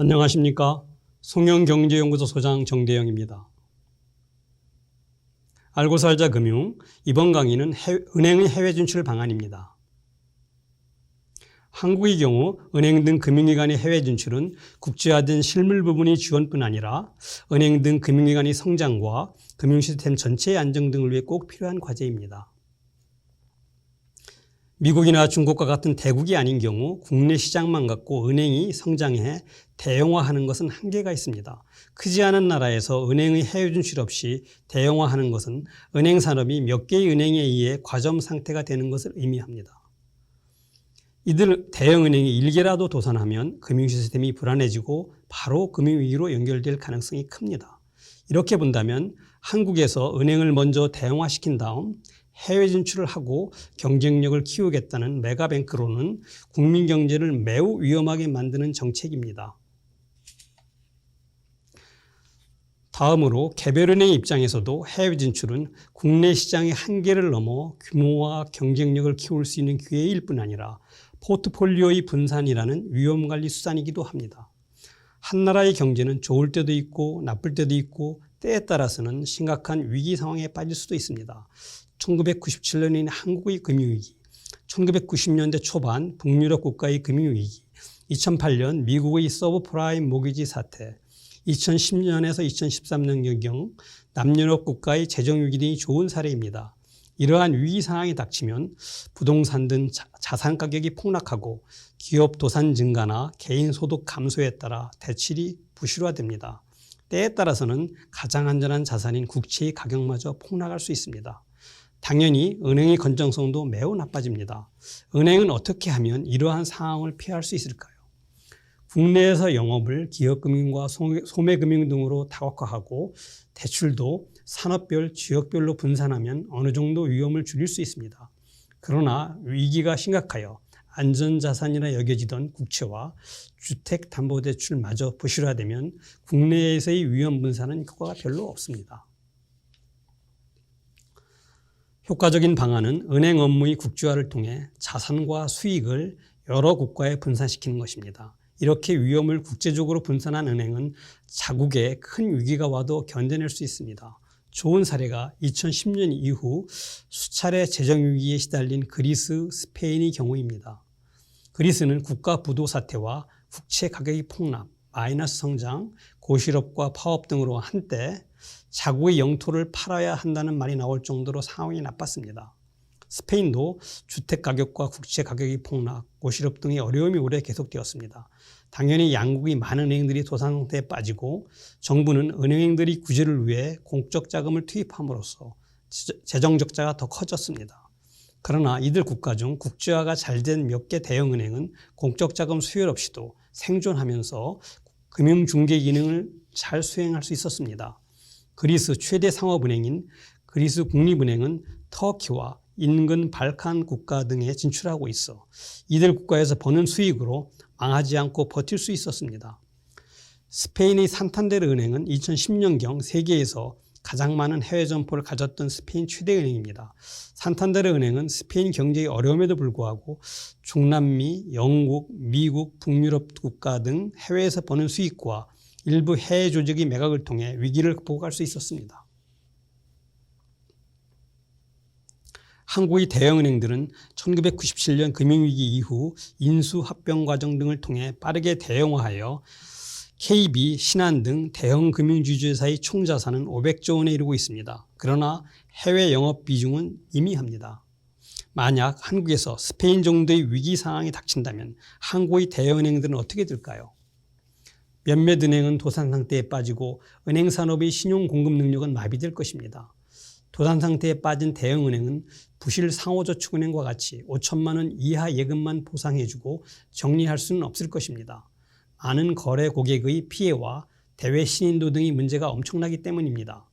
안녕하십니까. 송영경제연구소 소장 정대영입니다. 알고 살자 금융, 이번 강의는 은행의 해외 진출 방안입니다. 한국의 경우 은행 등 금융기관의 해외 진출은 국제화된 실물 부분의 지원뿐 아니라 은행 등 금융기관의 성장과 금융시스템 전체의 안정 등을 위해 꼭 필요한 과제입니다. 미국이나 중국과 같은 대국이 아닌 경우 국내 시장만 갖고 은행이 성장해 대형화하는 것은 한계가 있습니다. 크지 않은 나라에서 은행의 해외 진출 없이 대형화하는 것은 은행 산업이 몇 개의 은행에 의해 과점 상태가 되는 것을 의미합니다. 이들 대형은행이 일개라도 도산하면 금융시스템이 불안해지고 바로 금융위기로 연결될 가능성이 큽니다. 이렇게 본다면 한국에서 은행을 먼저 대형화시킨 다음 해외 진출을 하고 경쟁력을 키우겠다는 메가뱅크로는 국민 경제를 매우 위험하게 만드는 정책입니다. 다음으로 개별은행 입장에서도 해외 진출은 국내 시장의 한계를 넘어 규모와 경쟁력을 키울 수 있는 기회일 뿐 아니라 포트폴리오의 분산이라는 위험관리 수단이기도 합니다. 한 나라의 경제는 좋을 때도 있고 나쁠 때도 있고 때에 따라서는 심각한 위기 상황에 빠질 수도 있습니다. 1997년인 한국의 금융위기, 1990년대 초반 북유럽 국가의 금융위기, 2008년 미국의 서브프라임 모기지 사태, 2010년에서 2013년경 남유럽 국가의 재정위기 등이 좋은 사례입니다. 이러한 위기 상황이 닥치면 부동산 등 자산 가격이 폭락하고 기업 도산 증가나 개인 소득 감소에 따라 대출이 부실화됩니다. 때에 따라서는 가장 안전한 자산인 국채의 가격마저 폭락할 수 있습니다. 당연히 은행의 건전성도 매우 나빠집니다. 은행은 어떻게 하면 이러한 상황을 피할 수 있을까요? 국내에서 영업을 기업금융과 소매금융 등으로 다각화하고 대출도 산업별, 지역별로 분산하면 어느 정도 위험을 줄일 수 있습니다. 그러나 위기가 심각하여 안전자산이라 여겨지던 국채와 주택담보대출마저 부실화되면 국내에서의 위험 분산은 효과가 별로 없습니다. 효과적인 방안은 은행 업무의 국제화를 통해 자산과 수익을 여러 국가에 분산시키는 것입니다. 이렇게 위험을 국제적으로 분산한 은행은 자국에 큰 위기가 와도 견뎌낼 수 있습니다. 좋은 사례가 2010년 이후 수차례 재정위기에 시달린 그리스, 스페인의 경우입니다. 그리스는 국가 부도 사태와 국채 가격의 폭락, 마이너스 성장, 고실업과 파업 등으로 한때 자국의 영토를 팔아야 한다는 말이 나올 정도로 상황이 나빴습니다. 스페인도 주택가격과 국채가격의 폭락, 고실업 등의 어려움이 오래 계속되었습니다. 당연히 양국의 많은 은행들이 도산 상태에 빠지고 정부는 은행들의 구제를 위해 공적 자금을 투입함으로써 재정 적자가 더 커졌습니다. 그러나 이들 국가 중 국제화가 잘 된 몇 개 대형은행은 공적 자금 수혈 없이도 생존하면서 금융중개 기능을 잘 수행할 수 있었습니다. 그리스 최대 상업은행인 그리스 국립은행은 터키와 인근 발칸 국가 등에 진출하고 있어 이들 국가에서 버는 수익으로 망하지 않고 버틸 수 있었습니다. 스페인의 산탄데르 은행은 2010년경 세계에서 가장 많은 해외 점포를 가졌던 스페인 최대 은행입니다. 산탄데르 은행은 스페인 경제의 어려움에도 불구하고 중남미, 영국, 미국, 북유럽 국가 등 해외에서 버는 수익과 일부 해외 조직의 매각을 통해 위기를 극복할 수 있었습니다. 한국의 대형은행들은 1997년 금융위기 이후 인수합병 과정 등을 통해 빠르게 대형화하여 KB, 신한 등 대형 금융주주사의 총자산은 500조 원에 이르고 있습니다. 그러나 해외 영업 비중은 미미합니다. 만약 한국에서 스페인 정도의 위기 상황이 닥친다면 한국의 대형은행들은 어떻게 될까요? 몇몇 은행은 도산 상태에 빠지고 은행 산업의 신용 공급 능력은 마비될 것입니다. 도산 상태에 빠진 대형은행은 부실 상호저축은행과 같이 5천만 원 이하 예금만 보상해주고 정리할 수는 없을 것입니다. 많은 거래 고객의 피해와 대외 신인도 등의 문제가 엄청나기 때문입니다.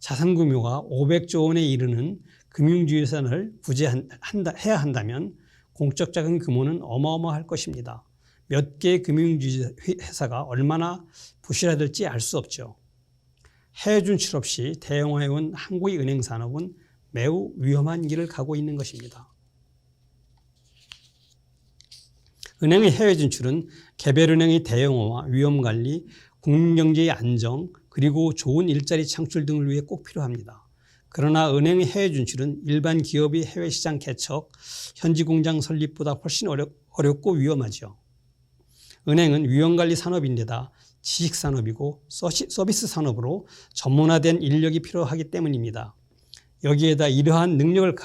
자산 규모가 500조 원에 이르는 금융주유산을 구제해야 한다면 공적 자금 규모는 어마어마할 것입니다. 몇 개의 금융주주 회사가 얼마나 부실화될지 알 수 없죠. 해외 진출 없이 대형화해온 한국의 은행 산업은 매우 위험한 길을 가고 있는 것입니다. 은행의 해외 진출은 개별은행의 대형화와 위험관리, 국민경제의 안정, 그리고 좋은 일자리 창출 등을 위해 꼭 필요합니다. 그러나 은행의 해외 진출은 일반 기업의 해외 시장 개척, 현지 공장 설립보다 훨씬 어렵고 위험하죠. 은행은 위험관리 산업인데다 지식산업이고 서비스 산업으로 전문화된 인력이 필요하기 때문입니다. 여기에다 이러한 능력을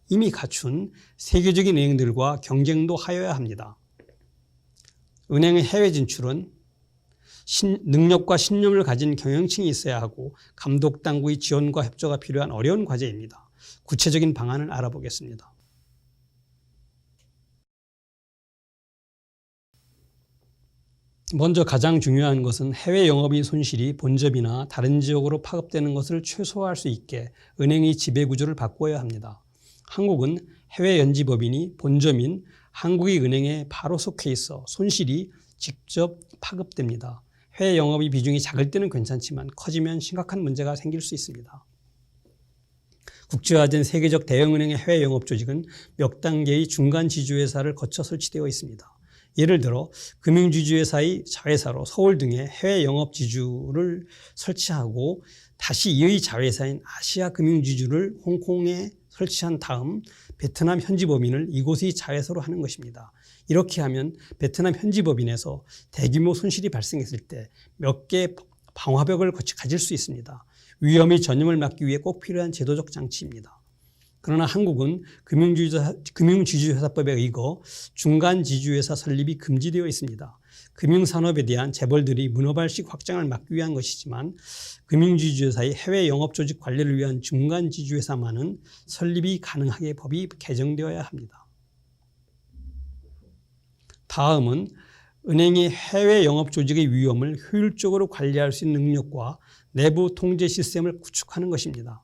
이미 갖춘 세계적인 은행들과 경쟁도 하여야 합니다. 은행의 해외 진출은 능력과 신념을 가진 경영층이 있어야 하고 감독 당국의 지원과 협조가 필요한 어려운 과제입니다. 구체적인 방안을 알아보겠습니다. 먼저 가장 중요한 것은 해외 영업인 손실이 본점이나 다른 지역으로 파급되는 것을 최소화할 수 있게 은행의 지배구조를 바꿔야 합니다. 한국은 해외 연지법인이 본점인 한국의 은행에 바로 속해 있어 손실이 직접 파급됩니다. 해외 영업의 비중이 작을 때는 괜찮지만 커지면 심각한 문제가 생길 수 있습니다. 국제화된 세계적 대형은행의 해외 영업 조직은 몇 단계의 중간 지주회사를 거쳐 설치되어 있습니다. 예를 들어 금융지주회사의 자회사로 서울 등의 해외 영업 지주를 설치하고 다시 이의 자회사인 아시아 금융지주를 홍콩에 설치한 다음 베트남 현지법인을 이곳의 자회사로 하는 것입니다. 이렇게 하면 베트남 현지법인에서 대규모 손실이 발생했을 때 몇 개의 방화벽을 가질 수 있습니다. 위험의 전염을 막기 위해 꼭 필요한 제도적 장치입니다. 그러나 한국은 금융지주회사법에 의거 중간지주회사 설립이 금지되어 있습니다. 금융산업에 대한 재벌들이 문어발식 확장을 막기 위한 것이지만 금융지주회사의 해외 영업조직 관리를 위한 중간지주회사만은 설립이 가능하게 법이 개정되어야 합니다. 다음은 은행이 해외 영업조직의 위험을 효율적으로 관리할 수 있는 능력과 내부 통제 시스템을 구축하는 것입니다.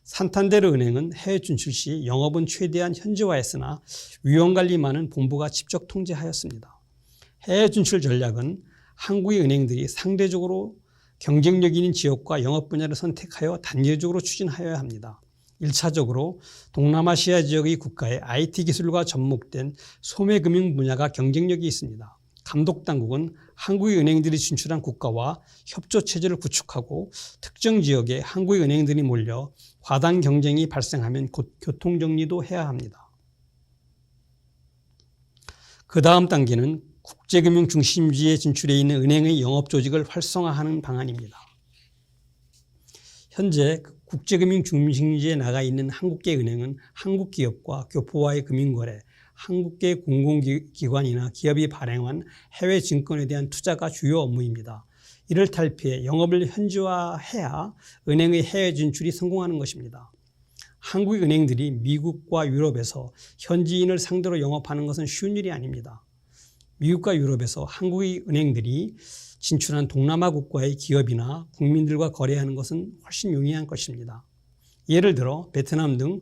산탄데르 은행은 해외 진출 시 영업은 최대한 현지화했으나 위험관리만은 본부가 직접 통제하였습니다. 해외 진출 전략은 한국의 은행들이 상대적으로 경쟁력 있는 지역과 영업 분야를 선택하여 단계적으로 추진하여야 합니다. 1차적으로 동남아시아 지역의 국가에 IT 기술과 접목된 소매금융 분야가 경쟁력이 있습니다. 감독당국은 한국의 은행들이 진출한 국가와 협조체제를 구축하고 특정 지역에 한국의 은행들이 몰려 과당 경쟁이 발생하면 곧 교통정리도 해야 합니다. 그 다음 단계는 국제금융 중심지에 진출해 있는 은행의 영업조직을 활성화하는 방안입니다. 현재 국제금융 중심지에 나가 있는 한국계 은행은 한국 기업과 교포와의 금융거래, 한국계 공공기관이나 기업이 발행한 해외 증권에 대한 투자가 주요 업무입니다. 이를 탈피해 영업을 현지화해야 은행의 해외 진출이 성공하는 것입니다. 한국의 은행들이 미국과 유럽에서 현지인을 상대로 영업하는 것은 쉬운 일이 아닙니다. 미국과 유럽에서 한국의 은행들이 진출한 동남아 국가의 기업이나 국민들과 거래하는 것은 훨씬 용이한 것입니다. 예를 들어 베트남 등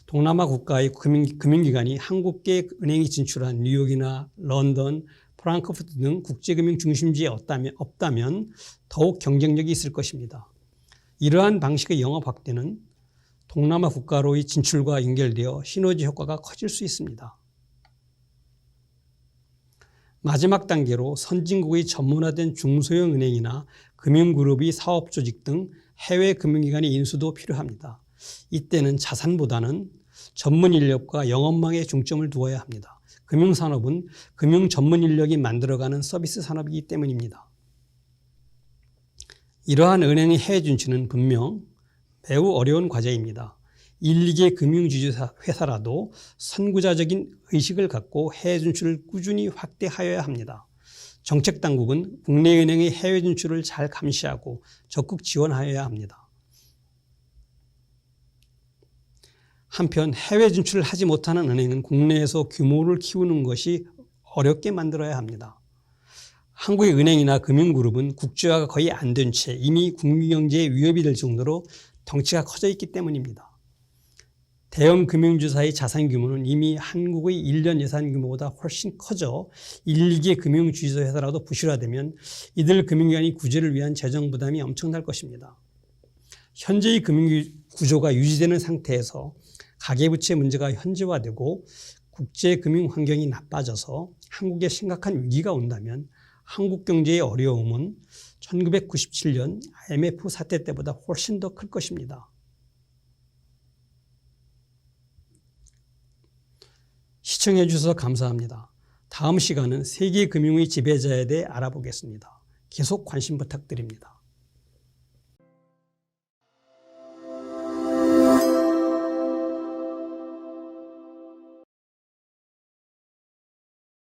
동남아 국가의 금융기관이 한국계 은행이 진출한 뉴욕이나 런던, 프랑크푸르트 등 국제금융 중심지에 없다면 더욱 경쟁력이 있을 것입니다. 이러한 방식의 영업 확대는 동남아 국가로의 진출과 연결되어 시너지 효과가 커질 수 있습니다. 마지막 단계로 선진국의 전문화된 중소형 은행이나 금융그룹의 사업조직 등 해외 금융기관의 인수도 필요합니다. 이때는 자산보다는 전문 인력과 영업망에 중점을 두어야 합니다. 금융산업은 금융 전문 인력이 만들어가는 서비스 산업이기 때문입니다. 이러한 은행의 해외 진출은 분명 매우 어려운 과제입니다. 1, 2개 금융지주회사라도 선구자적인 의식을 갖고 해외 진출을 꾸준히 확대하여야 합니다. 정책당국은 국내 은행의 해외 진출을 잘 감시하고 적극 지원하여야 합니다. 한편 해외 진출을 하지 못하는 은행은 국내에서 규모를 키우는 것이 어렵게 만들어야 합니다. 한국의 은행이나 금융그룹은 국제화가 거의 안 된 채 이미 국민 경제에 위협이 될 정도로 덩치가 커져 있기 때문입니다. 대형 금융주사의 자산 규모는 이미 한국의 1년 예산 규모보다 훨씬 커져 1, 2개 금융주주회사라도 부실화되면 이들 금융기관이 구제를 위한 재정 부담이 엄청날 것입니다. 현재의 금융 구조가 유지되는 상태에서 가계부채 문제가 현지화되고 국제 금융 환경이 나빠져서 한국에 심각한 위기가 온다면 한국 경제의 어려움은 1997년 IMF 사태 때보다 훨씬 더 클 것입니다. 시청해 주셔서 감사합니다. 다음 시간은 세계 금융의 지배자에 대해 알아보겠습니다. 계속 관심 부탁드립니다.